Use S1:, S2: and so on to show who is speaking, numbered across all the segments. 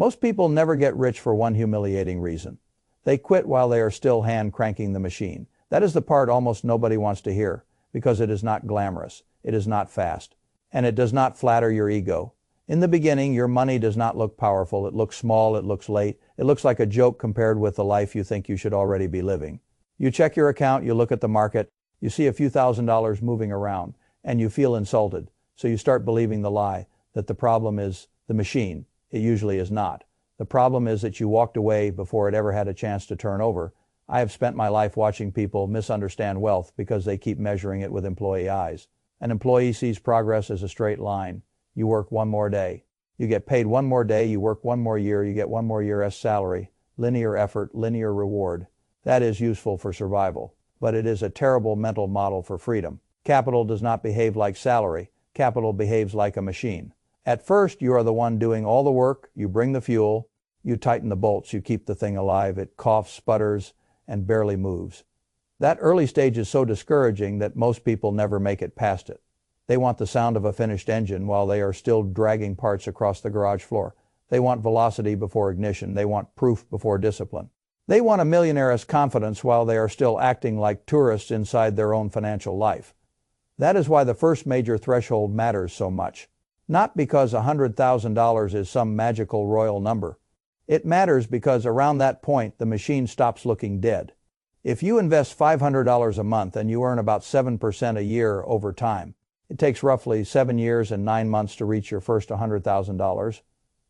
S1: Most people never get rich for one humiliating reason. They quit while they are still hand cranking the machine. That is the part almost nobody wants to hear, because it is not glamorous, it is not fast, and it does not flatter your ego. In the beginning, your money does not look powerful. It looks small, it looks late, it looks like a joke compared with the life you think you should already be living. You check your account, you look at the market, you see a few $1,000s moving around, and you feel insulted. So you start believing the lie that the problem is the machine. It usually is not. The problem is that you walked away before it ever had a chance to turn over. I have spent my life watching people misunderstand wealth because they keep measuring it with employee eyes. An employee sees progress as a straight line. You work one more day. You get paid one more day, you work one more year, you get one more year's salary. Linear effort, linear reward. That is useful for survival, but it is a terrible mental model for freedom. Capital does not behave like salary. Capital behaves like a machine. At first, you are the one doing all the work, you bring the fuel, you tighten the bolts, you keep the thing alive, it coughs, sputters, and barely moves. That early stage is so discouraging that most people never make it past it. They want the sound of a finished engine while they are still dragging parts across the garage floor. They want velocity before ignition. They want proof before discipline. They want a millionaire's confidence while they are still acting like tourists inside their own financial life. That is why the first major threshold matters so much. Not because $100,000 is some magical royal number. It matters because around that point, the machine stops looking dead. If you invest $500 a month and you earn about 7% a year over time, it takes roughly 7 years and 9 months to reach your first $100,000.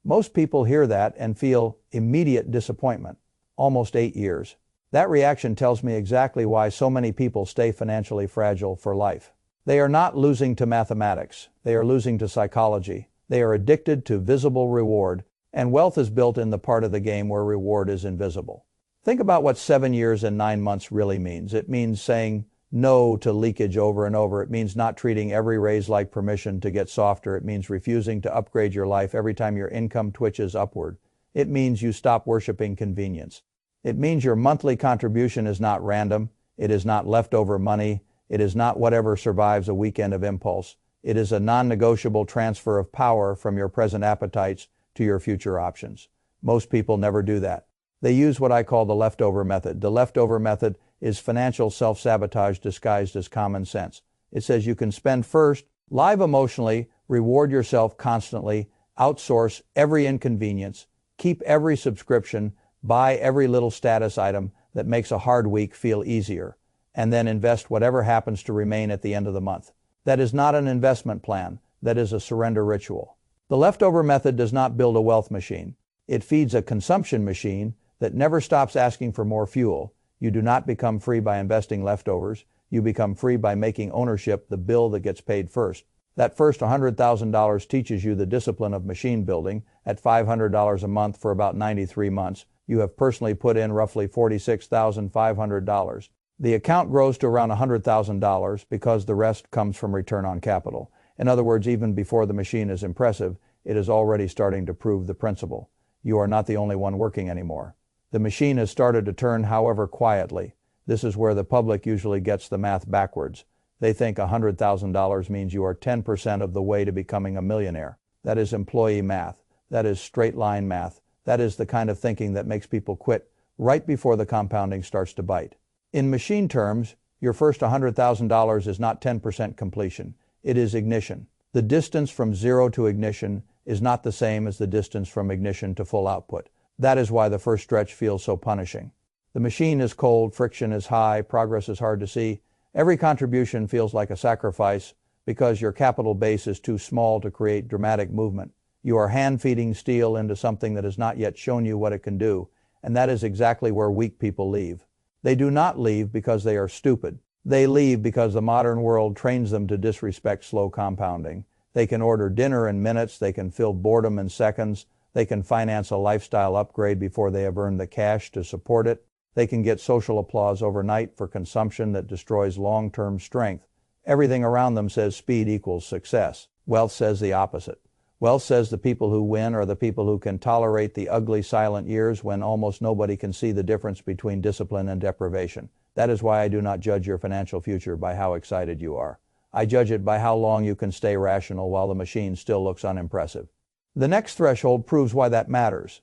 S1: Most people hear that and feel immediate disappointment, almost 8 years. That reaction tells me exactly why so many people stay financially fragile for life. They are not losing to mathematics. They are losing to psychology. They are addicted to visible reward, and wealth is built in the part of the game where reward is invisible. Think about what 7 years and 9 months really means. It means saying no to leakage over and over. It means not treating every raise like permission to get softer. It means refusing to upgrade your life every time your income twitches upward. It means you stop worshiping convenience. It means your monthly contribution is not random. It is not leftover money. It is not whatever survives a weekend of impulse. It is a non-negotiable transfer of power from your present appetites to your future options. Most people never do that. They use what I call the leftover method. The leftover method is financial self-sabotage disguised as common sense. It says you can spend first, live emotionally, reward yourself constantly, outsource every inconvenience, keep every subscription, buy every little status item that makes a hard week feel easier, and then invest whatever happens to remain at the end of the month. That is not an investment plan. That is a surrender ritual. The leftover method does not build a wealth machine. It feeds a consumption machine that never stops asking for more fuel. You do not become free by investing leftovers. You become free by making ownership the bill that gets paid first. That first $100,000 teaches you the discipline of machine building. At $500 a month for about 93 months, you have personally put in roughly $46,500. The account grows to around $100,000 because the rest comes from return on capital. In other words, even before the machine is impressive, it is already starting to prove the principle. You are not the only one working anymore. The machine has started to turn, however, quietly. This is where the public usually gets the math backwards. They think $100,000 means you are 10% of the way to becoming a millionaire. That is employee math. That is straight line math. That is the kind of thinking that makes people quit right before the compounding starts to bite. In machine terms, your first $100,000 is not 10% completion. It is ignition. The distance from zero to ignition is not the same as the distance from ignition to full output. That is why the first stretch feels so punishing. The machine is cold, friction is high, progress is hard to see. Every contribution feels like a sacrifice because your capital base is too small to create dramatic movement. You are hand-feeding steel into something that has not yet shown you what it can do, and that is exactly where weak people leave. They do not leave because they are stupid. They leave because the modern world trains them to disrespect slow compounding. They can order dinner in minutes, they can fill boredom in seconds, they can finance a lifestyle upgrade before they have earned the cash to support it. They can get social applause overnight for consumption that destroys long-term strength. Everything around them says speed equals success. Wealth says the opposite. Wealth says the people who win are the people who can tolerate the ugly silent years when almost nobody can see the difference between discipline and deprivation. That is why I do not judge your financial future by how excited you are. I judge it by how long you can stay rational while the machine still looks unimpressive. The next threshold proves why that matters.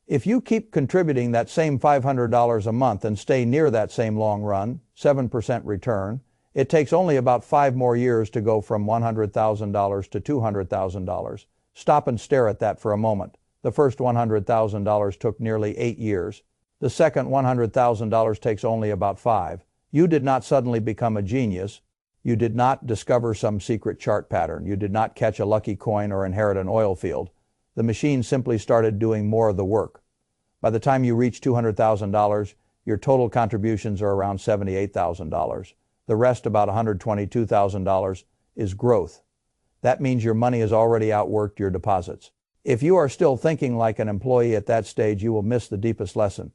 S1: If you keep contributing that same $500 a month and stay near that same long run, 7% return, it takes only about 5 more years to go from $100,000 to $200,000. Stop and stare at that for a moment. The first $100,000 took nearly 8 years. The second $100,000 takes only about 5. You did not suddenly become a genius. You did not discover some secret chart pattern. You did not catch a lucky coin or inherit an oil field. The machine simply started doing more of the work. By the time you reach $200,000, your total contributions are around $78,000. The rest, about $122,000, is growth. That means your money has already outworked your deposits. If you are still thinking like an employee at that stage, you will miss the deepest lesson.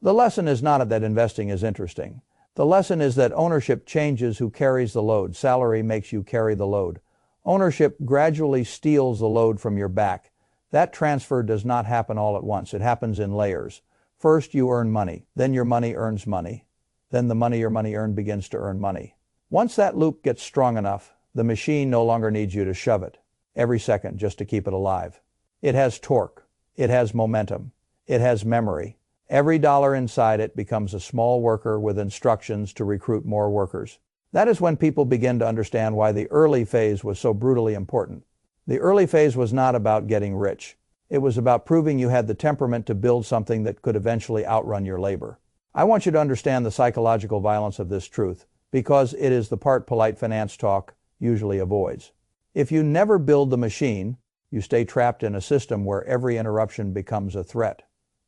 S1: The lesson is not that investing is interesting. The lesson is that ownership changes who carries the load. Salary makes you carry the load. Ownership gradually steals the load from your back. That transfer does not happen all at once. It happens in layers. First, you earn money. Then your money earns money. Then the money your money earned begins to earn money. Once that loop gets strong enough, the machine no longer needs you to shove it every second just to keep it alive. It has torque. It has momentum. It has memory. Every dollar inside it becomes a small worker with instructions to recruit more workers. That is when people begin to understand why the early phase was so brutally important. The early phase was not about getting rich. It was about proving you had the temperament to build something that could eventually outrun your labor. I want you to understand the psychological violence of this truth, because it is the part polite finance talk usually avoids. If you never build the machine, you stay trapped in a system where every interruption becomes a threat.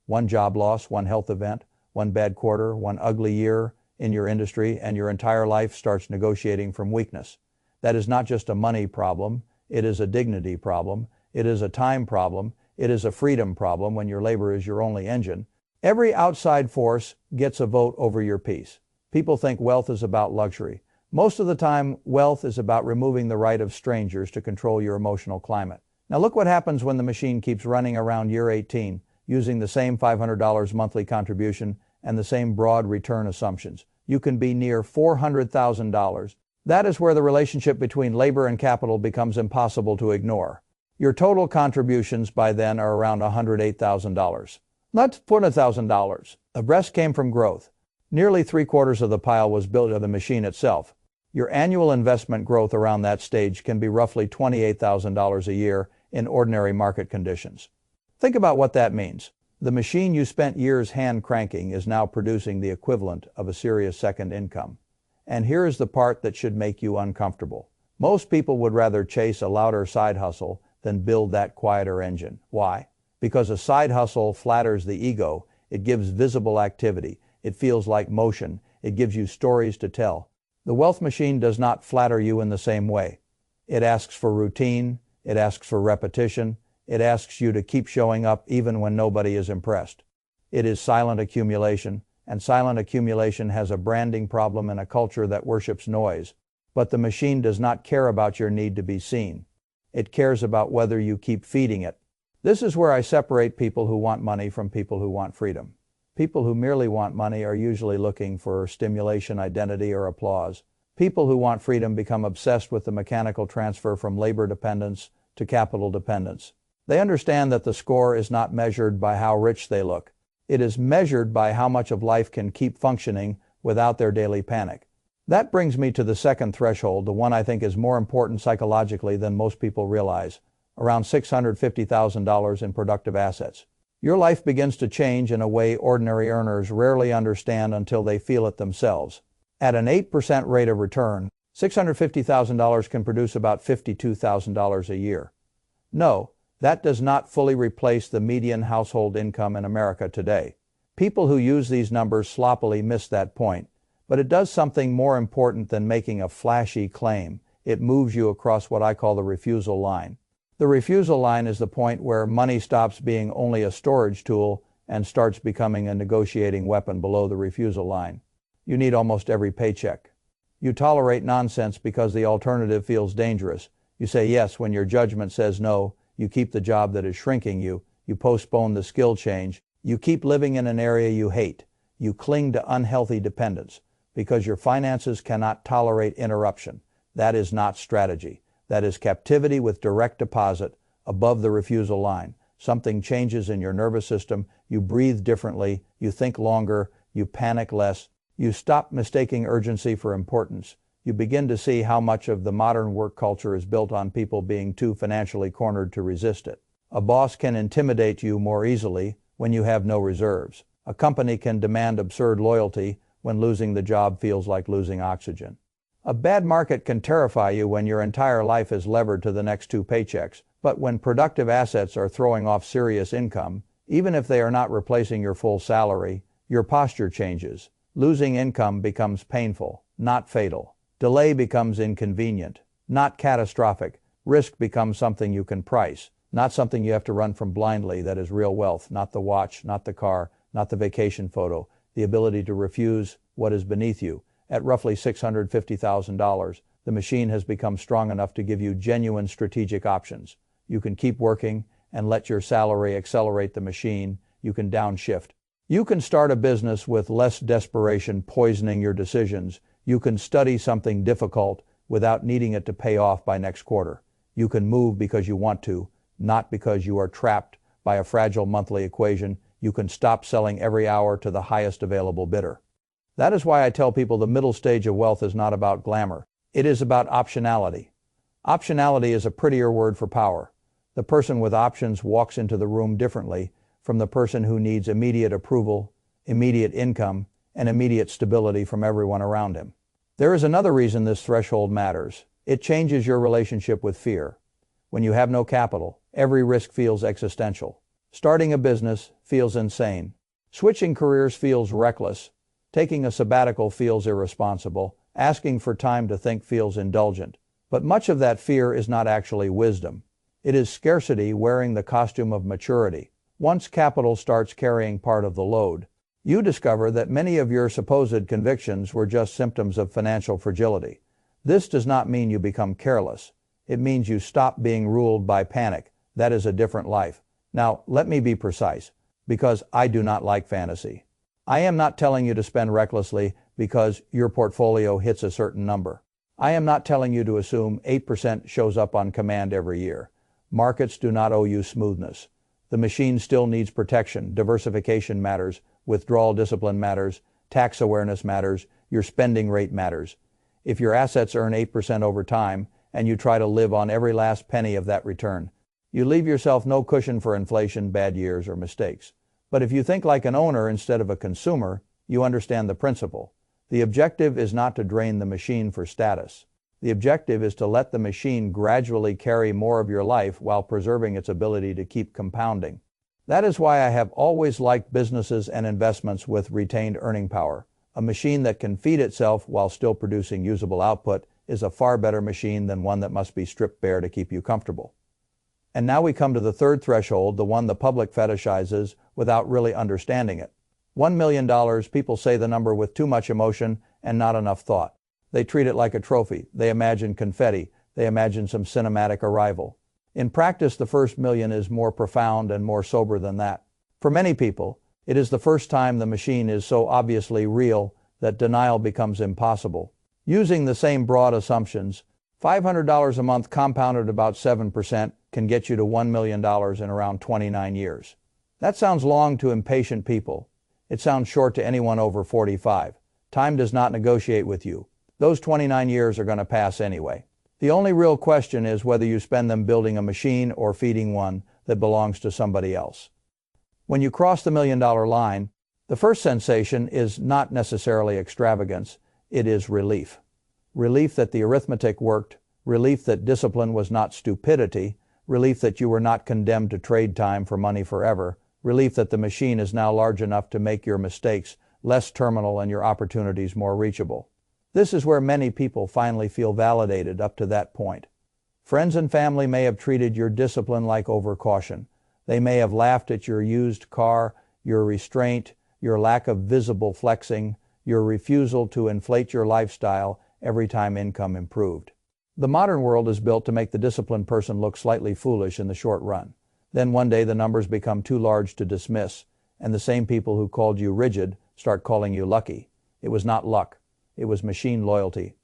S1: One job loss, one health event, one bad quarter, one ugly year in your industry, and your entire life starts negotiating from weakness. That is not just a money problem. It is a dignity problem. It is a time problem. It is a freedom problem when your labor is your only engine. Every outside force gets a vote over your peace. People think wealth is about luxury. Most of the time, wealth is about removing the right of strangers to control your emotional climate. Now look what happens when the machine keeps running around year 18, using the same $500 monthly contribution and the same broad return assumptions. You can be near $400,000. That is where the relationship between labor and capital becomes impossible to ignore. Your total contributions by then are around $108,000. Not $400,000. The rest came from growth. Nearly 3/4 of the pile was built of the machine itself. Your annual investment growth around that stage can be roughly $28,000 a year in ordinary market conditions. Think about what that means. The machine you spent years hand cranking is now producing the equivalent of a serious second income. And here is the part that should make you uncomfortable. Most people would rather chase a louder side hustle than build that quieter engine. Why? Because a side hustle flatters the ego. It gives visible activity. It feels like motion. It gives you stories to tell. The wealth machine does not flatter you in the same way. It asks for routine. It asks for repetition. It asks you to keep showing up even when nobody is impressed. It is silent accumulation, and silent accumulation has a branding problem in a culture that worships noise. But the machine does not care about your need to be seen. It cares about whether you keep feeding it. This is where I separate people who want money from people who want freedom. People who merely want money are usually looking for stimulation, identity, or applause. People who want freedom become obsessed with the mechanical transfer from labor dependence to capital dependence. They understand that the score is not measured by how rich they look. It is measured by how much of life can keep functioning without their daily panic. That brings me to the second threshold, the one I think is more important psychologically than most people realize, around $650,000 in productive assets. Your life begins to change in a way ordinary earners rarely understand until they feel it themselves. At an 8% rate of return, $650,000 can produce about $52,000 a year. No, that does not fully replace the median household income in America today. People who use these numbers sloppily miss that point, but it does something more important than making a flashy claim. It moves you across what I call the refusal line. The refusal line is the point where money stops being only a storage tool and starts becoming a negotiating weapon below the refusal line. You need almost every paycheck. You tolerate nonsense because the alternative feels dangerous. You say yes when your judgment says no. You keep the job that is shrinking you. You postpone the skill change. You keep living in an area you hate. You cling to unhealthy dependence because your finances cannot tolerate interruption. That is not strategy. That is captivity with direct deposit, above the refusal line. Something changes in your nervous system, you breathe differently, you think longer, you panic less, you stop mistaking urgency for importance. You begin to see how much of the modern work culture is built on people being too financially cornered to resist it. A boss can intimidate you more easily when you have no reserves. A company can demand absurd loyalty when losing the job feels like losing oxygen. A bad market can terrify you when your entire life is levered to the next 2 paychecks, but when productive assets are throwing off serious income, even if they are not replacing your full salary, your posture changes. Losing income becomes painful, not fatal. Delay becomes inconvenient, not catastrophic. Risk becomes something you can price, not something you have to run from blindly. That is real wealth, not the watch, not the car, not the vacation photo, the ability to refuse what is beneath you. At roughly $650,000, the machine has become strong enough to give you genuine strategic options. You can keep working and let your salary accelerate the machine. You can downshift. You can start a business with less desperation poisoning your decisions. You can study something difficult without needing it to pay off by next quarter. You can move because you want to, not because you are trapped by a fragile monthly equation. You can stop selling every hour to the highest available bidder. That is why I tell people the middle stage of wealth is not about glamour. It is about optionality. Optionality is a prettier word for power. The person with options walks into the room differently from the person who needs immediate approval, immediate income, and immediate stability from everyone around him. There is another reason this threshold matters. It changes your relationship with fear. When you have no capital, every risk feels existential. Starting a business feels insane. Switching careers feels reckless. Taking a sabbatical feels irresponsible. Asking for time to think feels indulgent. But much of that fear is not actually wisdom. It is scarcity wearing the costume of maturity. Once capital starts carrying part of the load, you discover that many of your supposed convictions were just symptoms of financial fragility. This does not mean you become careless. It means you stop being ruled by panic. That is a different life. Now, let me be precise, because I do not like fantasy. I am not telling you to spend recklessly because your portfolio hits a certain number. I am not telling you to assume 8% shows up on command every year. Markets do not owe you smoothness. The machine still needs protection. Diversification matters. Withdrawal discipline matters. Tax awareness matters. Your spending rate matters. If your assets earn 8% over time and you try to live on every last penny of that return, you leave yourself no cushion for inflation, bad years, or mistakes. But if you think like an owner instead of a consumer, you understand the principle. The objective is not to drain the machine for status. The objective is to let the machine gradually carry more of your life while preserving its ability to keep compounding. That is why I have always liked businesses and investments with retained earning power. A machine that can feed itself while still producing usable output is a far better machine than one that must be stripped bare to keep you comfortable. And now we come to the third threshold, the one the public fetishizes without really understanding it. $1 million, people say the number with too much emotion and not enough thought. They treat it like a trophy. They imagine confetti. They imagine some cinematic arrival. In practice, the first million is more profound and more sober than that. For many people, it is the first time the machine is so obviously real that denial becomes impossible. Using the same broad assumptions, $500 a month compounded about 7% can get you to $1 million in around 29 years. That sounds long to impatient people. It sounds short to anyone over 45. Time does not negotiate with you. Those 29 years are going to pass anyway. The only real question is whether you spend them building a machine or feeding one that belongs to somebody else. When you cross the $1 million line, the first sensation is not necessarily extravagance. It is relief. Relief that the arithmetic worked, relief that discipline was not stupidity, relief that you were not condemned to trade time for money forever, relief that the machine is now large enough to make your mistakes less terminal and your opportunities more reachable. This is where many people finally feel validated up to that point. Friends and family may have treated your discipline like overcaution. They may have laughed at your used car, your restraint, your lack of visible flexing, your refusal to inflate your lifestyle every time income improved. The modern world is built to make the disciplined person look slightly foolish in the short run. Then one day the numbers become too large to dismiss, and the same people who called you rigid start calling you lucky. It was not luck. It was machine loyalty.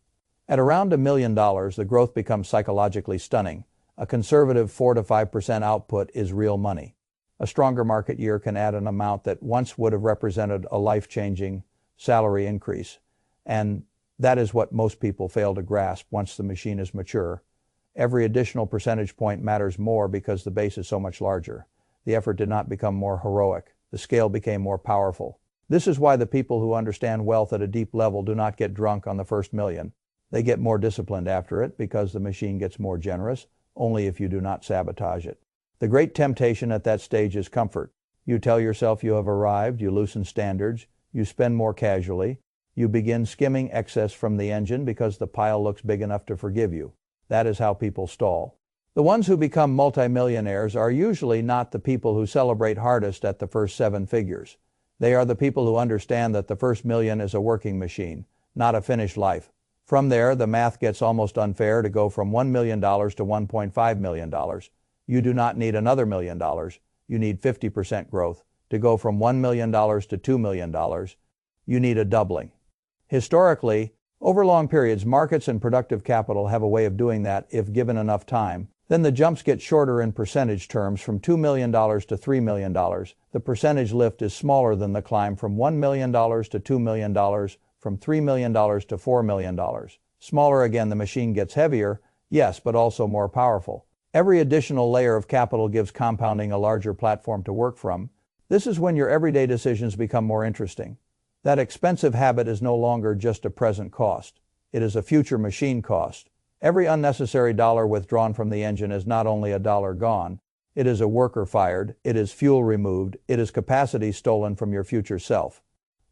S1: At around $1 million, the growth becomes psychologically stunning. A conservative 4 to 5% output is real money. A stronger market year can add an amount that once would have represented a life-changing salary increase. And that is what most people fail to grasp once the machine is mature. Every additional percentage point matters more because the base is so much larger. The effort did not become more heroic. The scale became more powerful. This is why the people who understand wealth at a deep level do not get drunk on the first million. They get more disciplined after it because the machine gets more generous, only if you do not sabotage it. The great temptation at that stage is comfort. You tell yourself you have arrived, you loosen standards, you spend more casually, you begin skimming excess from the engine because the pile looks big enough to forgive you. That is how people stall. The ones who become multimillionaires are usually not the people who celebrate hardest at the first 7 figures. They are the people who understand that the first million is a working machine, not a finished life. From there, the math gets almost unfair to go from $1 million to $1.5 million. You do not need another $1 million. You need 50% growth. To go from $1 million to $2 million, you need a doubling. Historically, over long periods, markets and productive capital have a way of doing that if given enough time. Then the jumps get shorter in percentage terms from $2 million to $3 million. The percentage lift is smaller than the climb from $1 million to $2 million, from $3 million to $4 million. Smaller again, the machine gets heavier, yes, but also more powerful. Every additional layer of capital gives compounding a larger platform to work from. This is when your everyday decisions become more interesting. That expensive habit is no longer just a present cost. It is a future machine cost. Every unnecessary dollar withdrawn from the engine is not only a dollar gone, it is a worker fired, it is fuel removed, it is capacity stolen from your future self.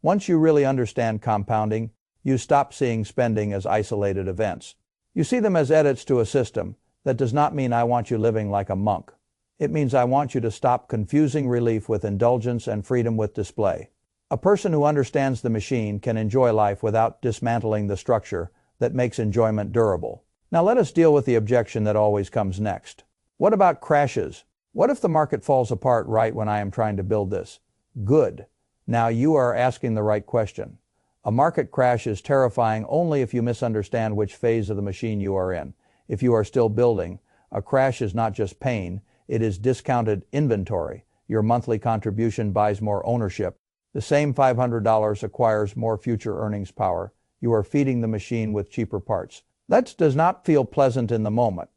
S1: Once you really understand compounding, you stop seeing spending as isolated events. You see them as edits to a system. That does not mean I want you living like a monk. It means I want you to stop confusing relief with indulgence and freedom with display. A person who understands the machine can enjoy life without dismantling the structure that makes enjoyment durable. Now let us deal with the objection that always comes next. What about crashes? What if the market falls apart right when I am trying to build this? Good. Now you are asking the right question. A market crash is terrifying only if you misunderstand which phase of the machine you are in. If you are still building, a crash is not just pain, it is discounted inventory. Your monthly contribution buys more ownership. The same $500 acquires more future earnings power. You are feeding the machine with cheaper parts. That does not feel pleasant in the moment,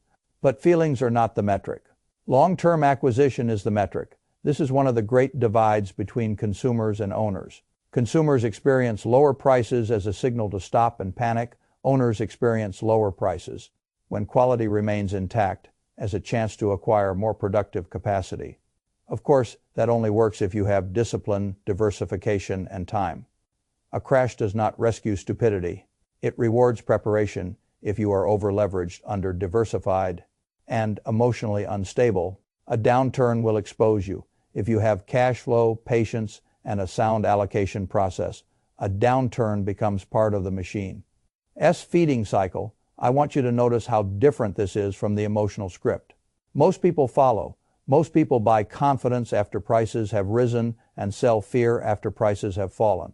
S1: but feelings are not the metric. Long-term acquisition is the metric. This is one of the great divides between consumers and owners. Consumers experience lower prices as a signal to stop and panic. Owners experience lower prices, when quality remains intact, as a chance to acquire more productive capacity. Of course, that only works if you have discipline, diversification, and time. A crash does not rescue stupidity. It rewards preparation. If you are over-leveraged, under-diversified, and emotionally unstable, a downturn will expose you. If you have cash flow, patience, and a sound allocation process, a downturn becomes part of the machine. Feeding cycle. I want you to notice how different this is from the emotional script. Most people follow. Most people buy confidence after prices have risen and sell fear after prices have fallen.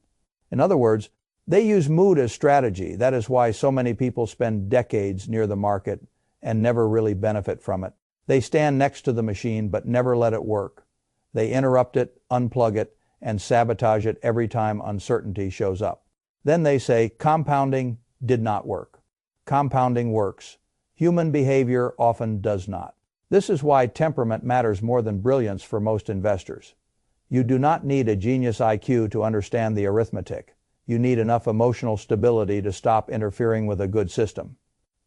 S1: In other words, they use mood as strategy. That is why so many people spend decades near the market and never really benefit from it. They stand next to the machine but never let it work. They interrupt it, unplug it, and sabotage it every time uncertainty shows up. Then they say, compounding did not work. Compounding works. Human behavior often does not. This is why temperament matters more than brilliance for most investors. You do not need a genius IQ to understand the arithmetic. You need enough emotional stability to stop interfering with a good system.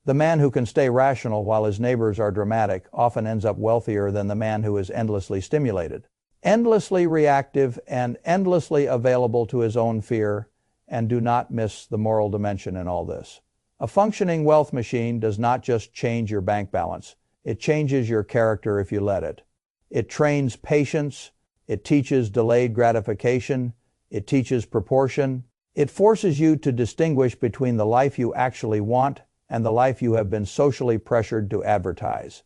S1: The man who can stay rational while his neighbors are dramatic often ends up wealthier than the man who is endlessly stimulated, endlessly reactive, and endlessly available to his own fear. And do not miss the moral dimension in all this. A functioning wealth machine does not just change your bank balance. It changes your character if you let it. It trains patience. It teaches delayed gratification. It teaches proportion. It forces you to distinguish between the life you actually want and the life you have been socially pressured to advertise.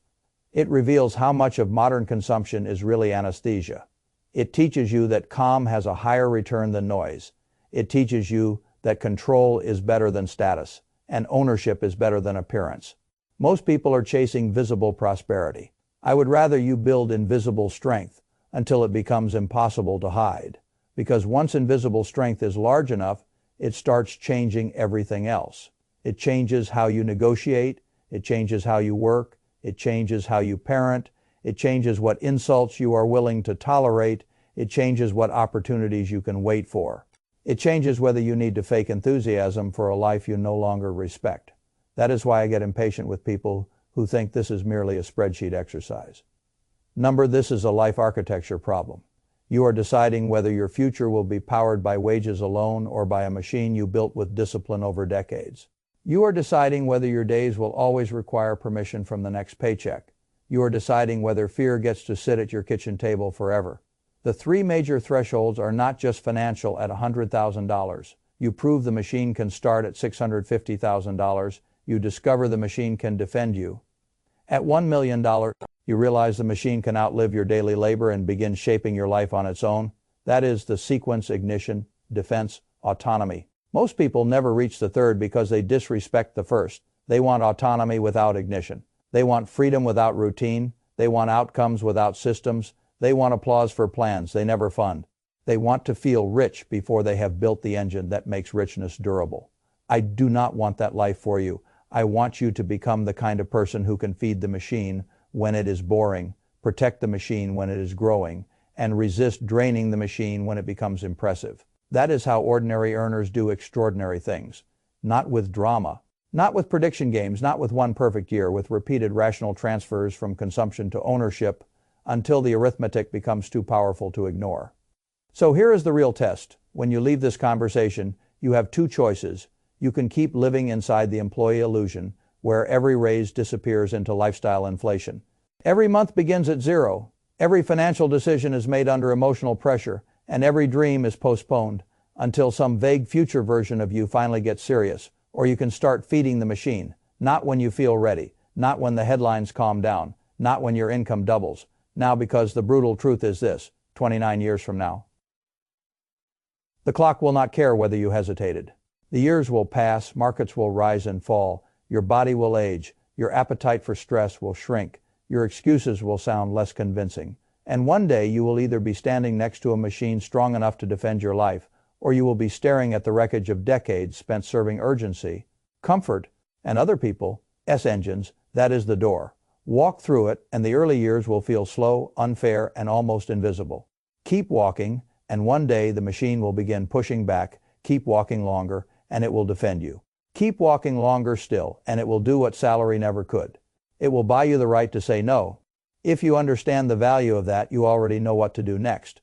S1: It reveals how much of modern consumption is really anesthesia. It teaches you that calm has a higher return than noise. It teaches you that control is better than status, and ownership is better than appearance. Most people are chasing visible prosperity. I would rather you build invisible strength until it becomes impossible to hide. Because once invisible strength is large enough, it starts changing everything else. It changes how you negotiate, it changes how you work, it changes how you parent, it changes what insults you are willing to tolerate, it changes what opportunities you can wait for. It changes whether you need to fake enthusiasm for a life you no longer respect. That is why I get impatient with people who think this is merely a spreadsheet exercise. This is a life architecture problem. You are deciding whether your future will be powered by wages alone or by a machine you built with discipline over decades. You are deciding whether your days will always require permission from the next paycheck. You are deciding whether fear gets to sit at your kitchen table forever. The three major thresholds are not just financial at $100,000. You prove the machine can start at $650,000. You discover the machine can defend you. At $1 million, you realize the machine can outlive your daily labor and begin shaping your life on its own. That is the sequence, ignition, defense, autonomy. Most people never reach the third because they disrespect the first. They want autonomy without ignition. They want freedom without routine. They want outcomes without systems. They want applause for plans they never fund. They want to feel rich before they have built the engine that makes richness durable. I do not want that life for you. I want you to become the kind of person who can feed the machine when it is boring, protect the machine when it is growing, and resist draining the machine when it becomes impressive. That is how ordinary earners do extraordinary things. Not with drama, not with prediction games, not with one perfect year, with repeated rational transfers from consumption to ownership until the arithmetic becomes too powerful to ignore. So here is the real test. When you leave this conversation, you have two choices. You can keep living inside the employee illusion, where every raise disappears into lifestyle inflation. Every month begins at zero. Every financial decision is made under emotional pressure, and every dream is postponed until some vague future version of you finally gets serious. Or you can start feeding the machine, not when you feel ready, not when the headlines calm down, not when your income doubles. Now, because the brutal truth is this, 29 years from now, the clock will not care whether you hesitated. The years will pass, markets will rise and fall, your body will age, your appetite for stress will shrink, your excuses will sound less convincing, and one day you will either be standing next to a machine strong enough to defend your life, or you will be staring at the wreckage of decades spent serving urgency, comfort, and other people, engines. That is the door. Walk through it, and the early years will feel slow, unfair, and almost invisible. Keep walking, and one day the machine will begin pushing back. Keep walking longer, and it will defend you. Keep walking longer still, and it will do what salary never could. It will buy you the right to say no. If you understand the value of that, you already know what to do next.